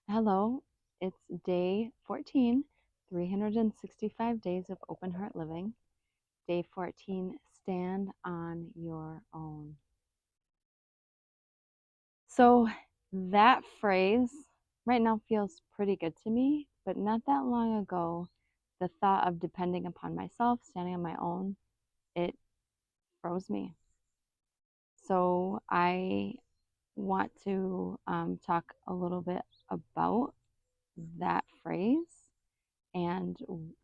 Hello, it's day 14, 365 days of open heart living. Day 14, stand on your own. So, that phrase right now feels pretty good to me, but not that long ago, the thought of depending upon myself, standing on my own, it froze me. So, I want to talk a little bit about that phrase. And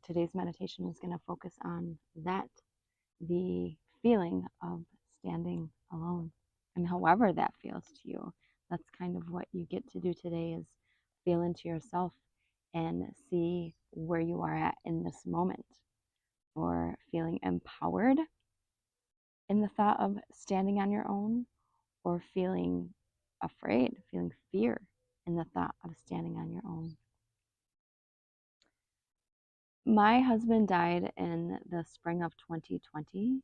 today's meditation is going to focus on that, the feeling of standing alone. And however that feels to you, that's kind of what you get to do today is feel into yourself and see where you are at in this moment, or feeling empowered in the thought of standing on your own, or feeling afraid, feeling fear in the thought of standing on your own. My husband died in the spring of 2020.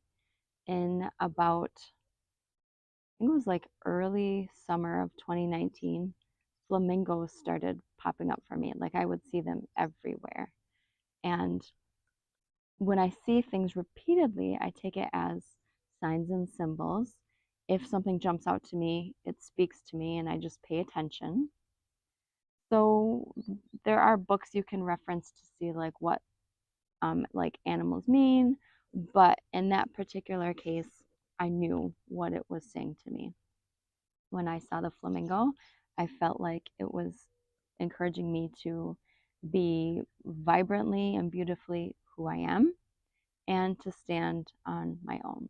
In about, I think it was like early summer of 2019, flamingos started popping up for me. Like I would see them everywhere. And when I see things repeatedly, I take it as signs and symbols. If something jumps out to me, it speaks to me, and I just pay attention. So there are books you can reference to see like what like animals mean, but in that particular case, I knew what it was saying to me. When I saw the flamingo, I felt like it was encouraging me to be vibrantly and beautifully who I am and to stand on my own.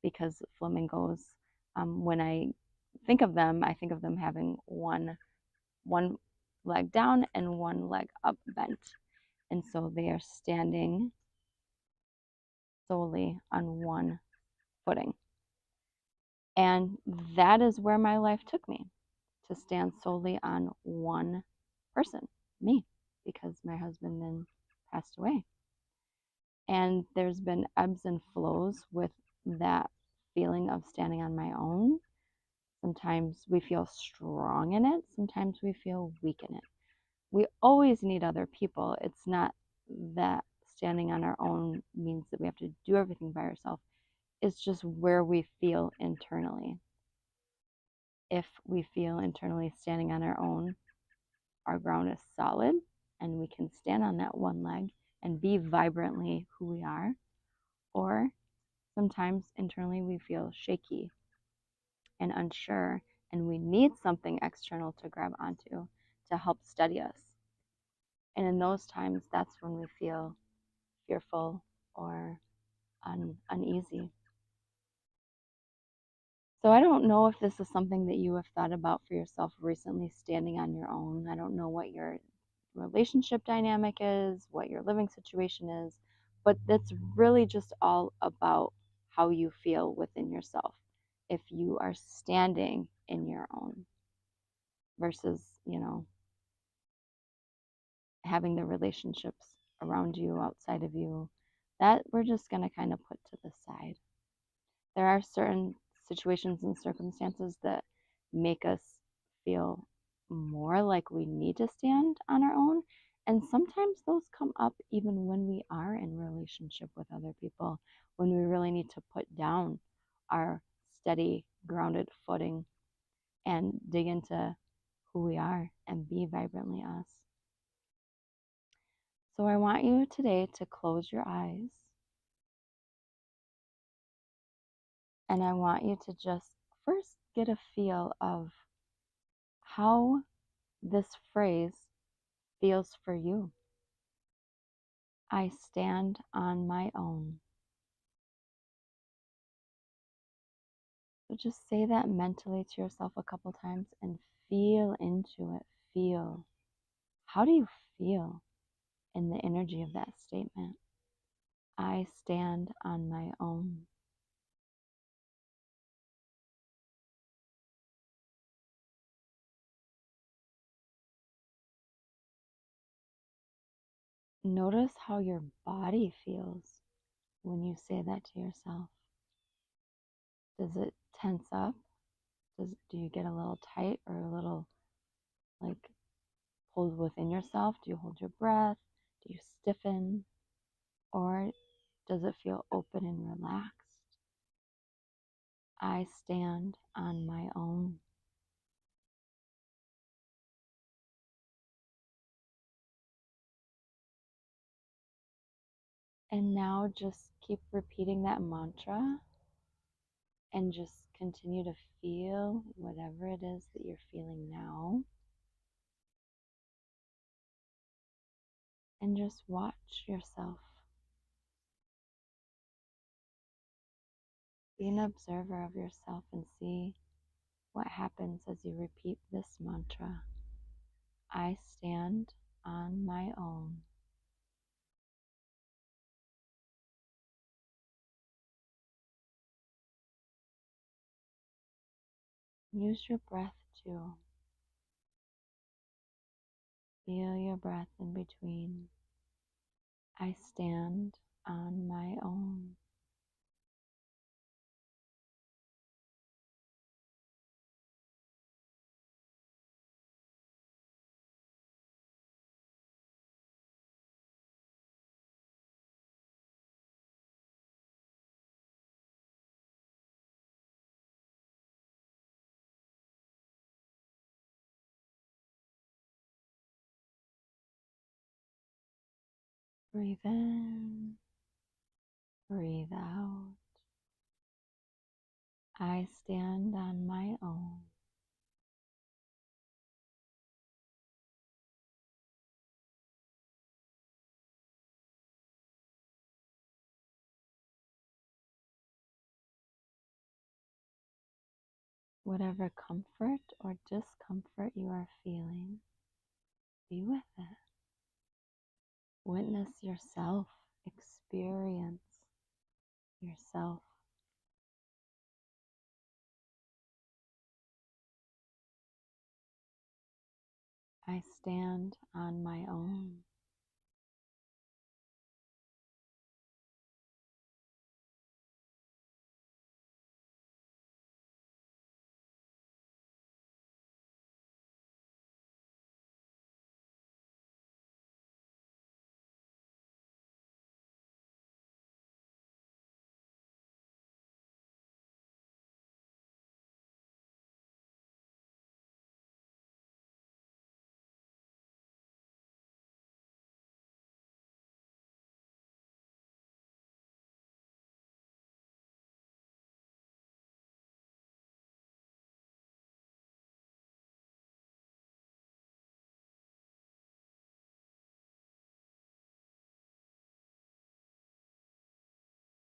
Because flamingos, when I think of them having one leg down and one leg up bent. And so they are standing solely on one footing. And that is where my life took me, to stand solely on one person, me, because my husband then passed away. And there's been ebbs and flows with that feeling of standing on my own. Sometimes we feel strong in it, sometimes we feel weak in it. We always need other people. It's not that standing on our own means that we have to do everything by ourselves. It's just where we feel internally. If we feel internally standing on our own, our ground is solid and we can stand on that one leg and be vibrantly who we are. Or sometimes internally we feel shaky and unsure, and we need something external to grab onto to help steady us. And in those times, that's when we feel fearful or uneasy. So I don't know if this is something that you have thought about for yourself recently, standing on your own. I don't know what your relationship dynamic is, what your living situation is, but that's really just all about how you feel within yourself. If you are standing in your own versus, having the relationships around you, outside of you, that we're just going to kind of put to the side. There are certain situations and circumstances that make us feel more like we need to stand on our own. And sometimes those come up even when we are in relationship with other people, when we really need to put down our steady, grounded footing and dig into who we are and be vibrantly us. So I want you today to close your eyes, and I want you to just first get a feel of how this phrase feels for you. I stand on my own. So just say that mentally to yourself a couple times and feel into it. Feel. How do you feel in the energy of that statement? I stand on my own. Notice how your body feels when you say that to yourself. Does it tense up? Do you get a little tight or a little like pulled within yourself? Do you hold your breath? Do you stiffen? Or does it feel open and relaxed? I stand on my own. And now just keep repeating that mantra and just continue to feel whatever it is that you're feeling now. And just watch yourself. Be an observer of yourself and see what happens as you repeat this mantra. I stand on my own. Use your breath too. Feel your breath in between. I stand on my own. Breathe in, breathe out. I stand on my own. Whatever comfort or discomfort you are feeling, be with it. Witness yourself, experience yourself. I stand on my own.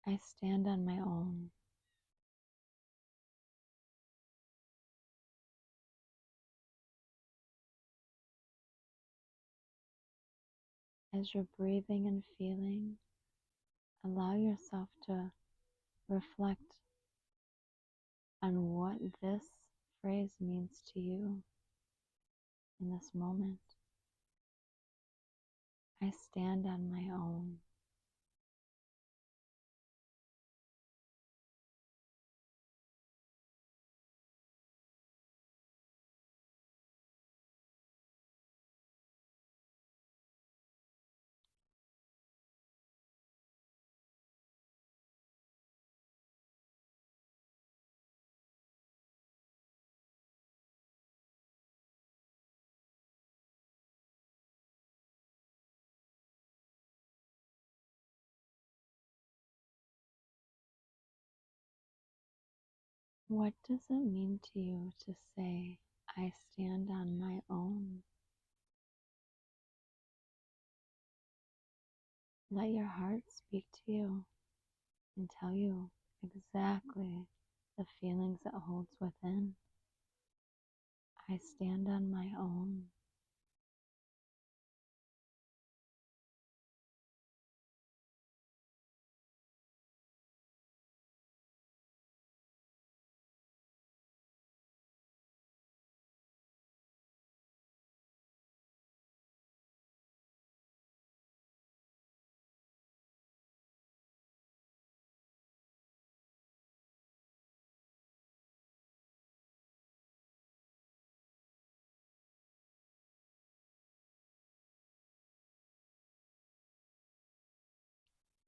I stand on my own. As you're breathing and feeling, allow yourself to reflect on what this phrase means to you in this moment. I stand on my own. What does it mean to you to say, I stand on my own? Let your heart speak to you and tell you exactly the feelings it holds within. I stand on my own.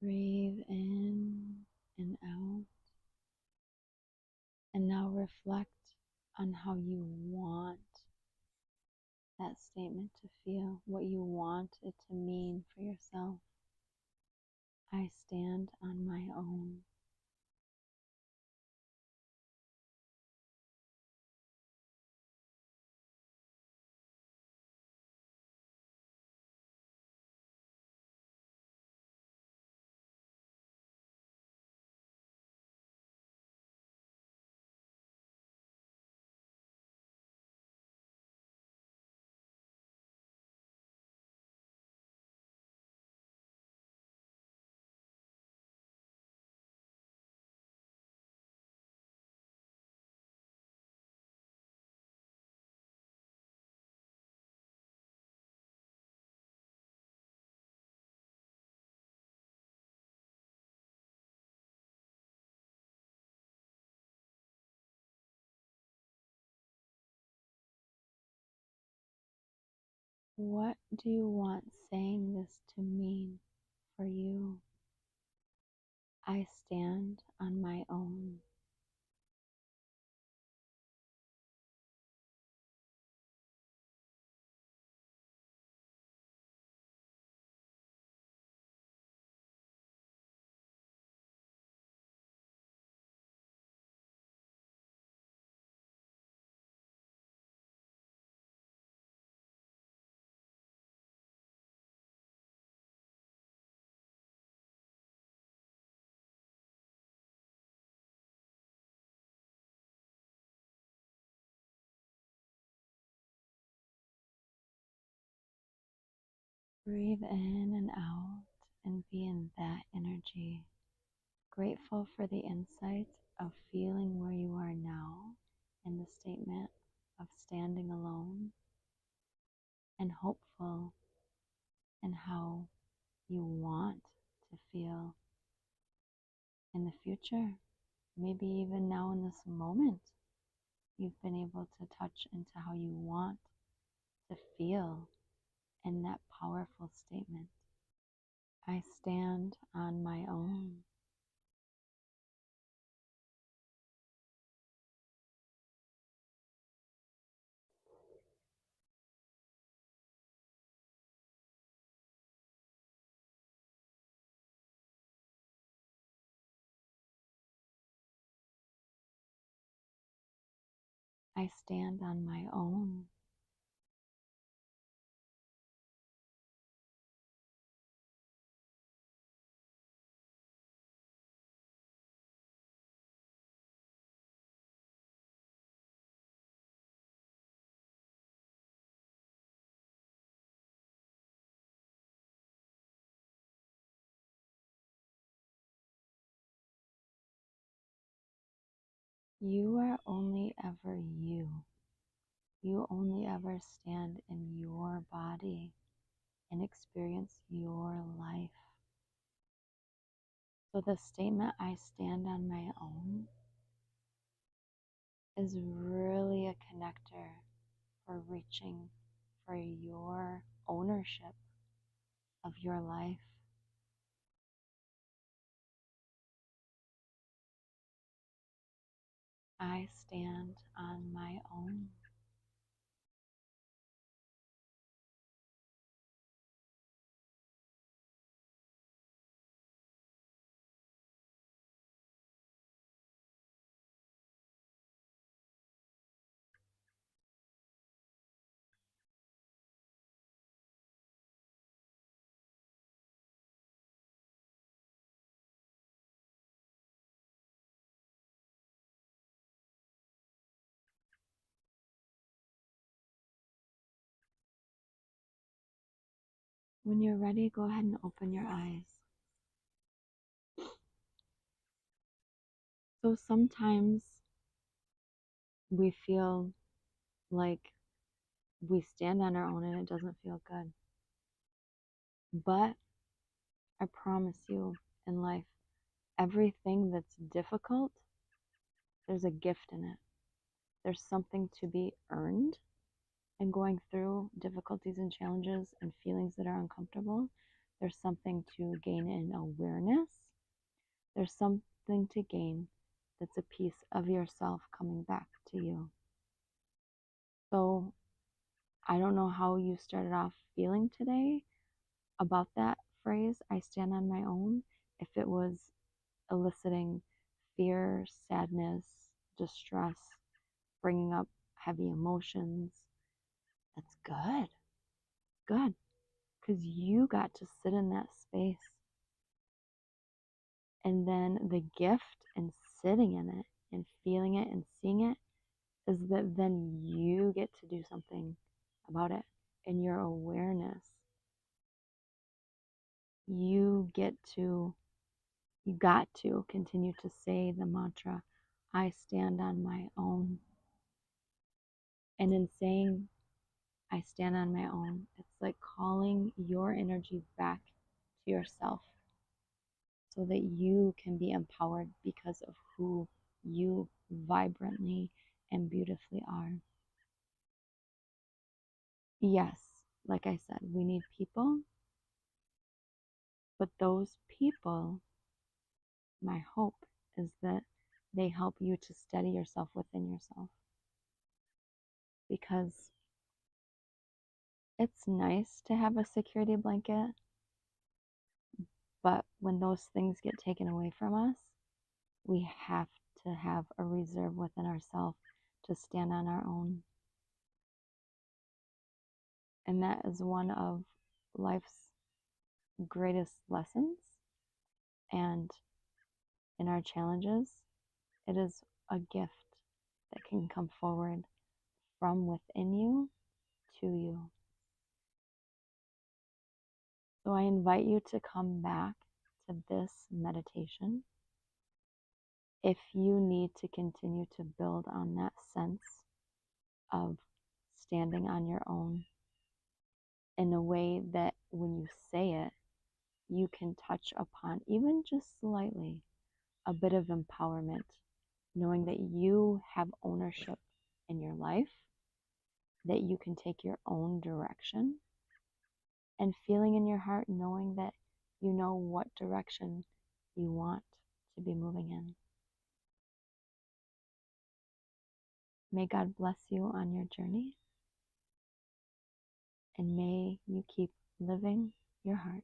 Breathe in and out. And now reflect on how you want that statement to feel, what you want it to mean for yourself. I stand on my own. What do you want saying this to mean for you? I stand on my own. Breathe in and out and be in that energy. Grateful for the insight of feeling where you are now in the statement of standing alone, and hopeful in how you want to feel in the future. Maybe even now in this moment, you've been able to touch into how you want to feel in that powerful statement. I stand on my own. I stand on my own. You are only ever you. You only ever stand in your body and experience your life. So the statement, I stand on my own, is really a connector for reaching for your ownership of your life. I stand on my own. When you're ready, go ahead and open your eyes. So sometimes we feel like we stand on our own and it doesn't feel good. But I promise you, in life, everything that's difficult, there's a gift in it. There's something to be earned in going through difficulties and challenges and feelings that are uncomfortable. There's something to gain in awareness. There's something to gain that's a piece of yourself coming back to you. So I don't know how you started off feeling today about that phrase, I stand on my own, if it was eliciting fear, sadness, distress, bringing up heavy emotions. That's good. Good. Because you got to sit in that space. And then the gift in sitting in it and feeling it and seeing it is that then you get to do something about it in your awareness. You got to continue to say the mantra, I stand on my own. And in saying, I stand on my own, it's like calling your energy back to yourself so that you can be empowered because of who you vibrantly and beautifully are. Yes, like I said, we need people, but those people, my hope is that they help you to steady yourself within yourself. Because it's nice to have a security blanket, but when those things get taken away from us, we have to have a reserve within ourselves to stand on our own. And that is one of life's greatest lessons. And in our challenges, it is a gift that can come forward from within you to you. So I invite you to come back to this meditation if you need to continue to build on that sense of standing on your own in a way that when you say it, you can touch upon, even just slightly, a bit of empowerment, knowing that you have ownership in your life, that you can take your own direction, and feeling in your heart, knowing that you know what direction you want to be moving in. May God bless you on your journey, and may you keep living your heart.